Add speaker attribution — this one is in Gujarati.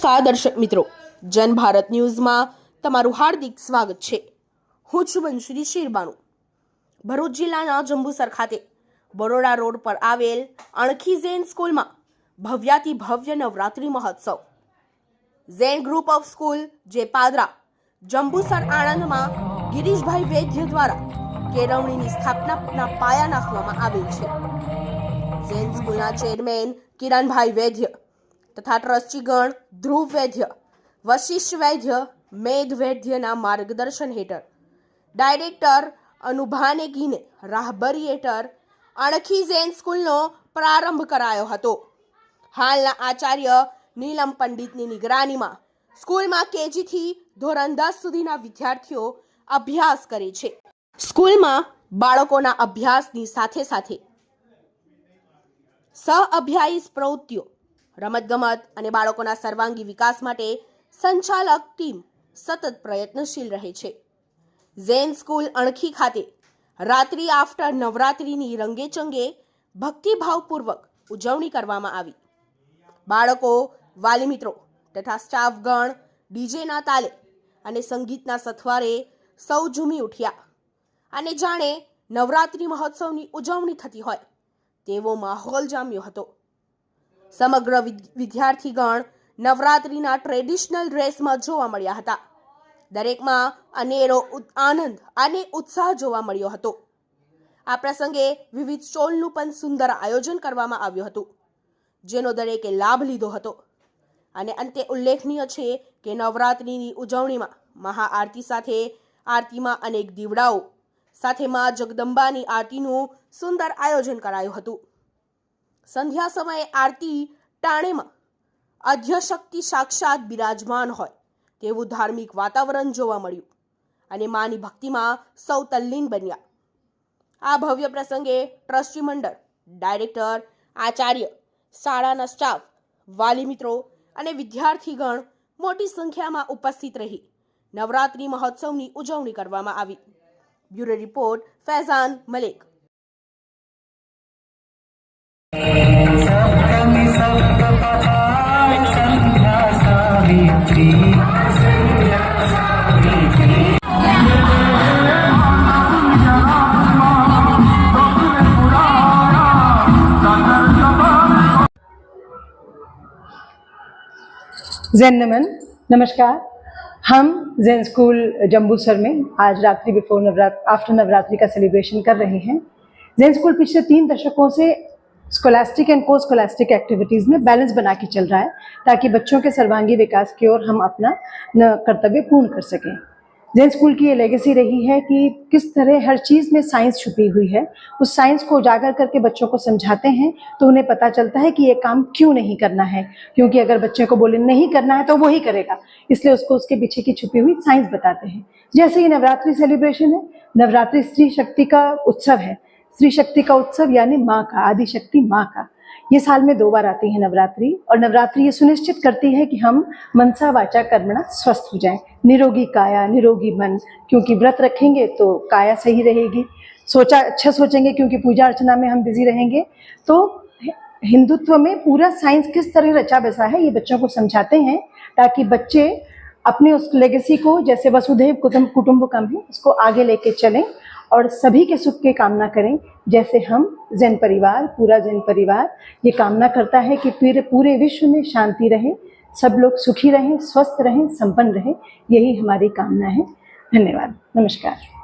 Speaker 1: નમસ્કાર દર્શક મિત્રો, જન ભારત ન્યૂઝમાં તમારું હાર્દિક સ્વાગત છે। હું છું બંશ્રી શિરબાનુ। ભરૂચ જિલ્લાના જંબુસર ખાતે બરોડા રોડ પર આવેલ અણખી ઝેન સ્કૂલમાં ભવ્યાતિ ભવ્ય નવરાત્રી મહોત્સવ ઝેન ગ્રુપ ઓફ સ્કૂલ જે પાદરા જંબુસર આણંદમાં ગિરીશભાઈ વૈદ્ય દ્વારા કેળવણીની સ્થાપનાના પાયા નાખવામાં આવેલ છે। ઝેન સ્કૂલના ચેરમેન કિરણભાઈ વૈદ્ય તથા ટ્રસ્ટીગણ ધ્રુવ વૈદ્ય, વશિષ્ઠ વૈદ્ય, મેઘ વૈદ્યના માર્ગદર્શન હેઠળ ડાયરેક્ટર અનુભાનેગીને રાહબરી હેઠળ અણખી ઝેન સ્કૂલનો પ્રારંભ કરાયો હતો। હાલના આચાર્ય નીલમ પંડિતની નિગરાનીમાં સ્કૂલમાં કેજીથી ધોરણ 10 સુધીના વિદ્યાર્થીઓ અભ્યાસ કરે છે। સ્કૂલમાં બાળકોના અભ્યાસની સાથે સાથે સહ-અભ્યાયી પ્રવૃત્તિઓ, રમતગમત અને બાળકોના સર્વાંગી વિકાસ માટે સંચાલક ટીમ સતત પ્રયત્નશીલ રહે છે। ઝેન સ્કૂલ અણખી ખાતે રાત્રિ આફ્ટર નવરાત્રિની રંગેચંગે ભક્તિભાવપૂર્વક ઉજવણી કરવામાં આવી। બાળકો, વાલી મિત્રો તથા સ્ટાફગણ ડીજેના તાલે અને સંગીતના સથવારે સૌ ઝૂમી ઉઠ્યા અને જાણે નવરાત્રિ મહોત્સવની ઉજવણી થતી હોય તેવો માહોલ જામ્યો હતો। સમગ્ર વિદ્યાર્થીગણ નવરાત્રિના ટ્રેડિશનલ ડ્રેસમાં જોવા મળ્યા હતા। દરેકમાં અનેરો આનંદ અને ઉત્સાહ જોવા મળ્યો હતો। આ પ્રસંગે વિવિધ સ્ટોલનું પણ સુંદર આયોજન કરવામાં આવ્યું હતું, જેનો દરેકે લાભ લીધો હતો। અને અંતે ઉલ્લેખનીય છે કે નવરાત્રિની ઉજવણીમાં મહાઆરતી સાથે આરતીમાં અનેક દીવડાઓ સાથે મા જગદંબાની આરતીનું સુંદર આયોજન કરાયું હતું। સંધ્યા સમયે આરતી ટાણેમાં અધ્યશક્તિ સાક્ષાત બિરાજમાન હોય તેવું ધાર્મિક વાતાવરણ જોવા મળ્યું અને માની ભક્તિમાં સૌ તલ્લીન બન્યા। આ ભવ્ય પ્રસંગે ટ્રસ્ટી મંડળ, ડાયરેક્ટર, આચાર્ય, શાળાના સ્ટાફ, વાલી મિત્રો અને વિદ્યાર્થીગણ મોટી સંખ્યામાં ઉપસ્થિત રહી નવરાત્રિ મહોત્સવની ઉજવણી કરવામાં આવી। Bureau report, Faizan Malik.
Speaker 2: ज़ैन नमन, नमस्कार। हम ज़ैन स्कूल जम्बूसर में आज रात्रि बिफोर आफ्टर नवरात्रि का सेलिब्रेशन कर रहे हैं। ज़ैन स्कूल पिछले 3 दशकों से स्कॉलास्टिक एंड को स्कॉलास्टिक एक्टिविटीज़ में बैलेंस बना के चल रहा है ताकि बच्चों के सर्वांगीण विकास की ओर हम अपना कर्तव्य पूर्ण कर सकें। ज़ैन स्कूल की ये लेगेसी रही है कि किस तरह हर चीज़ में साइंस छुपी हुई है, उस साइंस को उजागर करके बच्चों को समझाते हैं तो उन्हें पता चलता है कि ये काम क्यों नहीं करना है, क्योंकि अगर बच्चे को बोले नहीं करना है तो वो ही करेगा, इसलिए उसको उसके पीछे की छुपी हुई साइंस बताते हैं। जैसे ये नवरात्रि सेलिब्रेशन है, नवरात्रि स्त्री शक्ति का उत्सव है। स्त्री शक्ति का उत्सव यानी माँ का, आदिशक्ति माँ का। ये साल में 2 बार आती है नवरात्रि, और नवरात्रि ये सुनिश्चित करती है कि हम मनसा वाचा कर्मणा स्वस्थ हो जाएं, निरोगी काया निरोगी मन, क्योंकि व्रत रखेंगे तो काया सही रहेगी, अच्छा सोचेंगे क्योंकि पूजा अर्चना में हम बिजी रहेंगे। तो हिंदुत्व में पूरा साइंस किस तरह रचा बसा है ये बच्चों को समझाते हैं ताकि बच्चे अपने उस लेगेसी को, जैसे वसुधैव कुटुंबकम है, उसको आगे लेके चलें और सभी के सुख की कामना करें। जैसे हम ज़ैन परिवार, पूरा ज़ैन परिवार ये कामना करता है कि पूरे विश्व में शांति रहे, सब लोग सुखी रहें, स्वस्थ रहें, संपन्न रहें, यही हमारी कामना है। धन्यवाद, नमस्कार।